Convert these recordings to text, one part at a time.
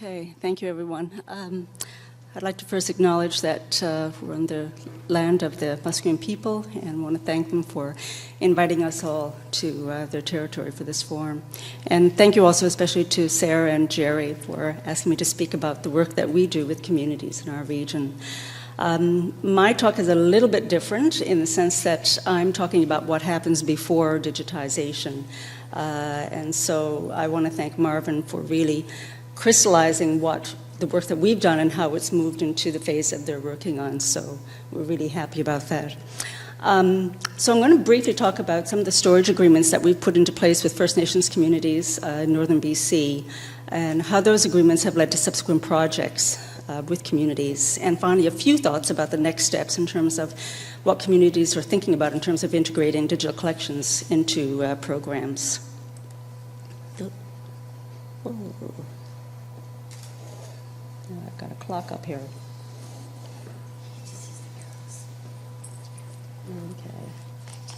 Okay, thank you, everyone. I'd like to first acknowledge that we're on the land of the Musqueam people and want to thank them for inviting us all to their territory for this forum. And thank you also especially to Sarah and Jerry for asking me to speak about the work that we do with communities in our region. My talk is a little bit different in the sense that I'm talking about what happens before digitization. And so I want to thank Marvin for really crystallizing what the work that we've done and how it's moved into the phase that they're working on. So we're really happy about that. So I'm going to briefly talk about some of the storage agreements that we've put into place with First Nations communities in northern BC and how those agreements have led to subsequent projects with communities. And finally, a few thoughts about the next steps in terms of what communities are thinking about in terms of integrating digital collections into programs. I've got a clock up here. Okay.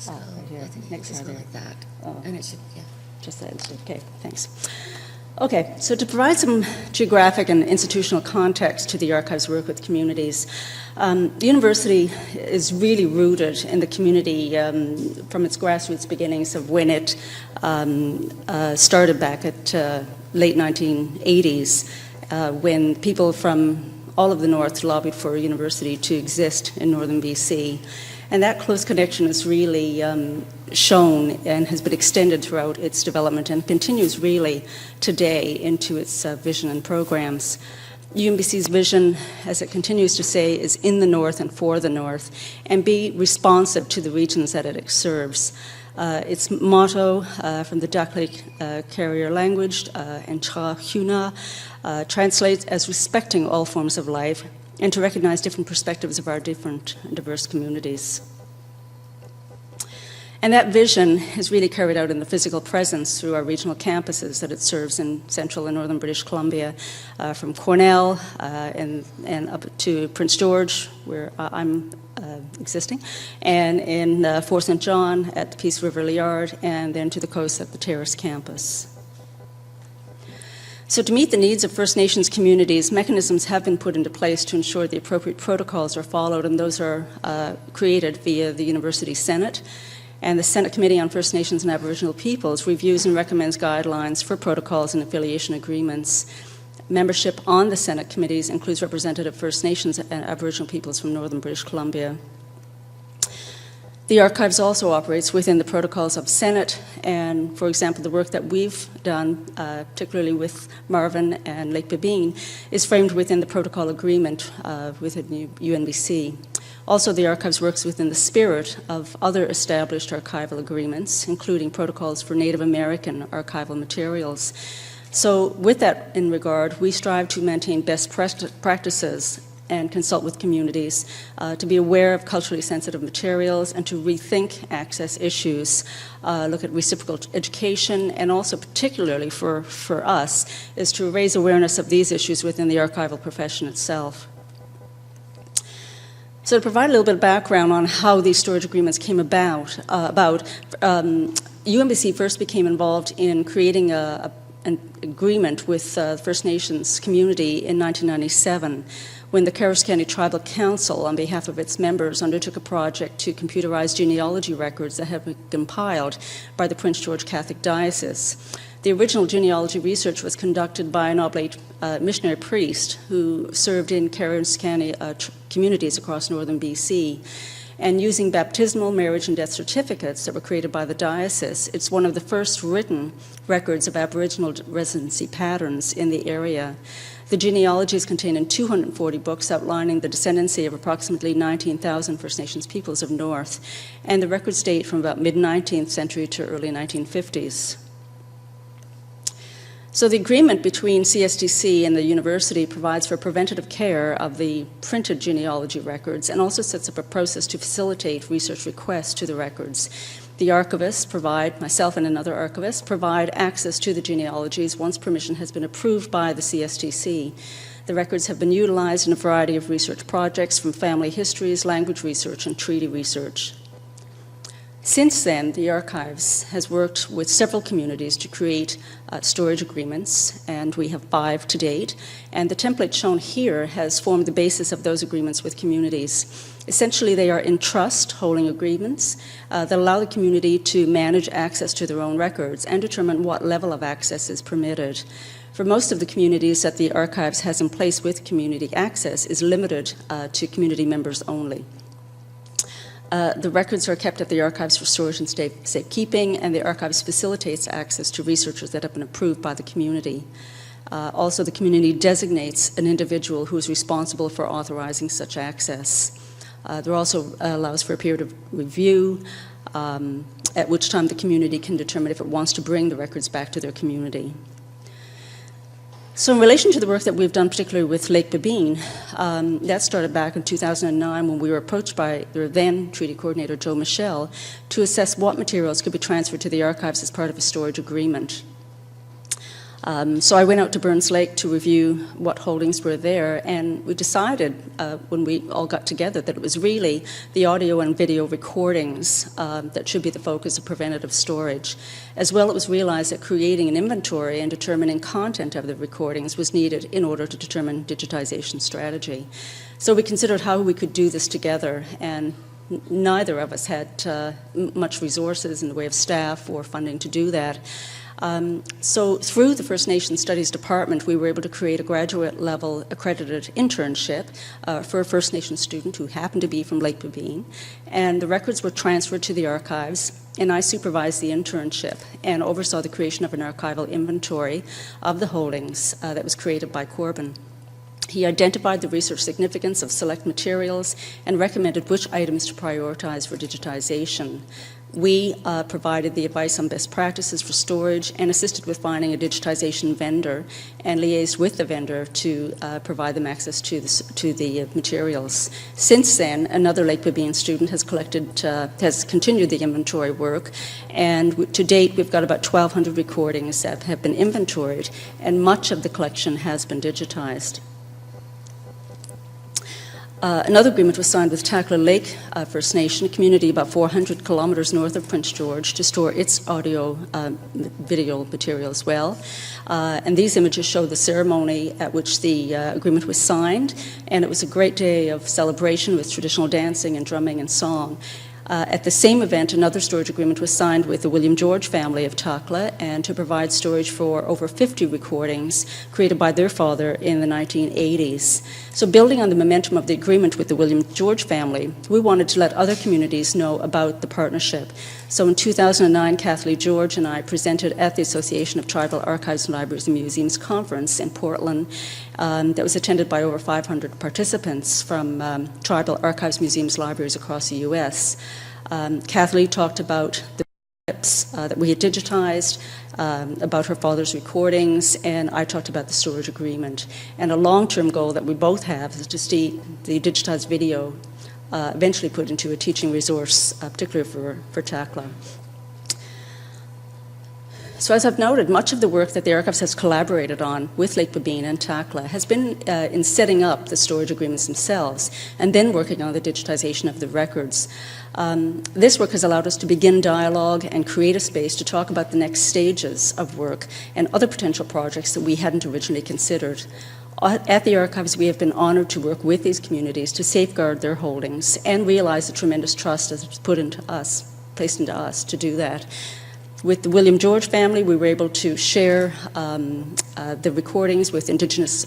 Right here. I think next just slide. like that. Oh. And it should, yeah. Just that. Okay, thanks. Okay, so to provide some geographic and institutional context to the archive's work with communities, the university is really rooted in the community from its grassroots beginnings of when it started back at late 1980s, when people from all of the north lobbied for a university to exist in northern BC. And that close connection is really shown and has been extended throughout its development and continues really today into its vision and programs. UNBC's vision, as it continues to say, is in the north and for the north, and be responsive to the regions that it serves. Its motto from the Dakhli carrier language, Entra Huna, translates as respecting all forms of life and to recognize different perspectives of our different and diverse communities. And that vision is really carried out in the physical presence through our regional campuses that it serves in central and northern British Columbia, from Cornell and up to Prince George, where I'm existing, and in Fort St. John at the Peace River Yard, and then to the coast at the Terrace campus. So to meet the needs of First Nations communities, mechanisms have been put into place to ensure the appropriate protocols are followed, and those are created via the University Senate. And the Senate Committee on First Nations and Aboriginal Peoples reviews and recommends guidelines for protocols and affiliation agreements. Membership on the Senate committees includes representative First Nations and Aboriginal peoples from northern British Columbia. The archives also operates within the protocols of Senate, and for example, the work that we've done, particularly with Marvin and Lake Babine, is framed within the protocol agreement within UNBC. Also, the archives works within the spirit of other established archival agreements, including protocols for Native American archival materials. So with that in regard, we strive to maintain best practices and consult with communities to be aware of culturally sensitive materials and to rethink access issues, look at reciprocal education, and also particularly for us is to raise awareness of these issues within the archival profession itself. So to provide a little bit of background on how these storage agreements came about, UNBC first became involved in creating an agreement with the First Nations community in 1997 when the Carrick County Tribal Council, on behalf of its members, undertook a project to computerize genealogy records that had been compiled by the Prince George Catholic Diocese. The original genealogy research was conducted by an oblate missionary priest who served in Carrick County communities across northern BC. And using baptismal, marriage, and death certificates that were created by the diocese, it's one of the first written records of Aboriginal residency patterns in the area. The genealogy is contained in 240 books outlining the descendancy of approximately 19,000 First Nations peoples of North, and the records date from about mid-19th century to early 1950s. So the agreement between CSTC and the university provides for preventative care of the printed genealogy records and also sets up a process to facilitate research requests to the records. The archivists myself and another archivist, provide access to the genealogies once permission has been approved by the CSTC. The records have been utilized in a variety of research projects from family histories, language research, and treaty research. Since then, the Archives has worked with several communities to create storage agreements, and we have 5 to date. And the template shown here has formed the basis of those agreements with communities. Essentially, they are in trust holding agreements that allow the community to manage access to their own records and determine what level of access is permitted. For most of the communities that the Archives has in place with community access is limited to community members only. The records are kept at the Archives for storage and safekeeping, and the Archives facilitates access to researchers that have been approved by the community. Also, the community designates an individual who is responsible for authorizing such access. There also allows for a period of review, at which time the community can determine if it wants to bring the records back to their community. So in relation to the work that we've done, particularly with Lake Babine, that started back in 2009 when we were approached by their then treaty coordinator, Joe Michel, to assess what materials could be transferred to the Archives as part of a storage agreement. So I went out to Burns Lake to review what holdings were there, and we decided when we all got together that it was really the audio and video recordings that should be the focus of preventative storage. As well, it was realized that creating an inventory and determining content of the recordings was needed in order to determine digitization strategy. So we considered how we could do this together, and neither of us had much resources in the way of staff or funding to do that. So through the First Nations Studies Department, we were able to create a graduate-level accredited internship for a First Nations student who happened to be from Lake Babine, and the records were transferred to the Archives, and I supervised the internship and oversaw the creation of an archival inventory of the holdings that was created by Corbin. He identified the research significance of select materials and recommended which items to prioritize for digitization. We provided the advice on best practices for storage and assisted with finding a digitization vendor and liaised with the vendor to provide them access to the materials. Since then, another Lake Babine student has continued the inventory work, and to date we've got about 1,200 recordings that have been inventoried, and much of the collection has been digitized. Another agreement was signed with Takla Lake First Nation, a community about 400 kilometers north of Prince George, to store its audio video material as well. And these images show the ceremony at which the agreement was signed, and it was a great day of celebration with traditional dancing and drumming and song. At the same event, another storage agreement was signed with the William George family of Takla, and to provide storage for over 50 recordings created by their father in the 1980s. So building on the momentum of the agreement with the William George family, we wanted to let other communities know about the partnership. So in 2009, Kathleen George and I presented at the Association of Tribal Archives, Libraries and Museums conference in Portland that was attended by over 500 participants from tribal archives, museums, libraries across the U.S. Kathleen talked about the clips that we had digitized, about her father's recordings, and I talked about the storage agreement. And a long-term goal that we both have is to see the digitized video eventually put into a teaching resource, particularly for Takla. So as I've noted, much of the work that the Archives has collaborated on with Lake Babine and Takla has been in setting up the storage agreements themselves and then working on the digitization of the records. This work has allowed us to begin dialogue and create a space to talk about the next stages of work and other potential projects that we hadn't originally considered. At the Archives, we have been honored to work with these communities to safeguard their holdings and realize the tremendous trust that is placed into us to do that. With the William George family, we were able to share the recordings with Indigenous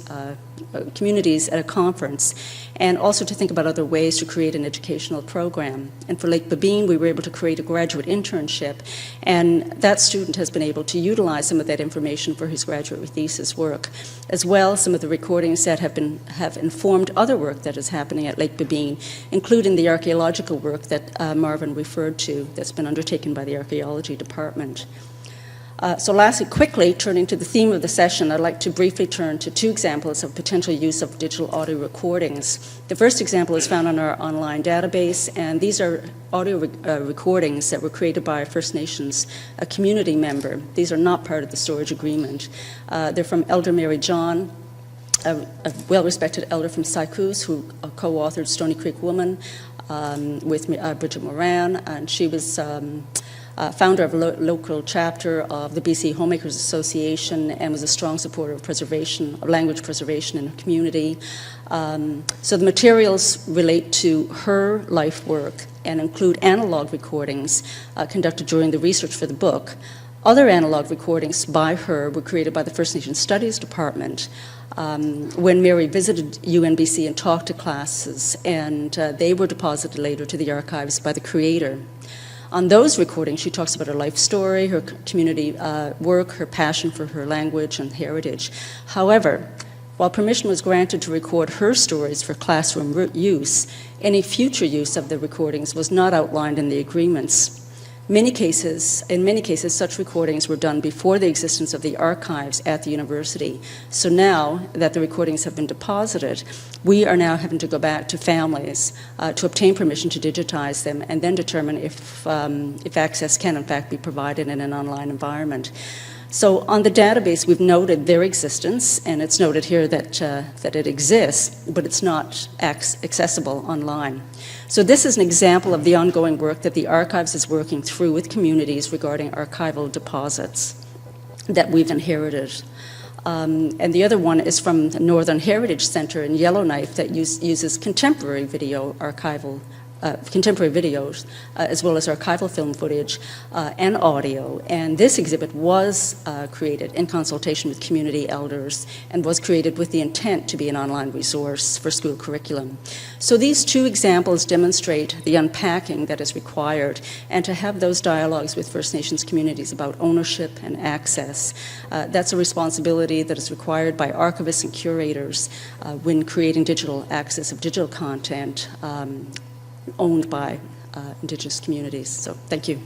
communities at a conference, and also to think about other ways to create an educational program. And for Lake Babine, we were able to create a graduate internship, and that student has been able to utilize some of that information for his graduate thesis work. As well, some of the recordings that have informed other work that is happening at Lake Babine, including the archaeological work that Marvin referred to that's been undertaken by the archaeology department. So lastly, quickly, turning to the theme of the session, I'd like to briefly turn to 2 examples of potential use of digital audio recordings. The first example is found on our online database, and these are audio recordings that were created by a First Nations community member. These are not part of the storage agreement. They're from Elder Mary John, a well-respected elder from Syracuse who co-authored Stony Creek Woman with Bridget Moran, and she was founder of a local chapter of the BC Homemakers Association and was a strong supporter of preservation, of language preservation in her community. So the materials relate to her life work and include analog recordings conducted during the research for the book. Other analog recordings by her were created by the First Nations Studies Department when Mary visited UNBC and talked to classes, and they were deposited later to the archives by the creator. On those recordings, she talks about her life story, her community work, her passion for her language and heritage. However, while permission was granted to record her stories for classroom use, any future use of the recordings was not outlined in the agreements. In many cases, such recordings were done before the existence of the archives at the university. So now that the recordings have been deposited, we are now having to go back to families to obtain permission to digitize them and then determine if access can in fact be provided in an online environment. So on the database, we've noted their existence, and it's noted here that it exists, but it's not accessible online. So this is an example of the ongoing work that the Archives is working through with communities regarding archival deposits that we've inherited. And the other one is from the Northern Heritage Centre in Yellowknife that uses contemporary video archival contemporary videos, as well as archival film footage and audio. And this exhibit was created in consultation with community elders and was created with the intent to be an online resource for school curriculum. So these two examples demonstrate the unpacking that is required, and to have those dialogues with First Nations communities about ownership and access. That's a responsibility that is required by archivists and curators when creating digital access of digital content owned by Indigenous communities. So thank you.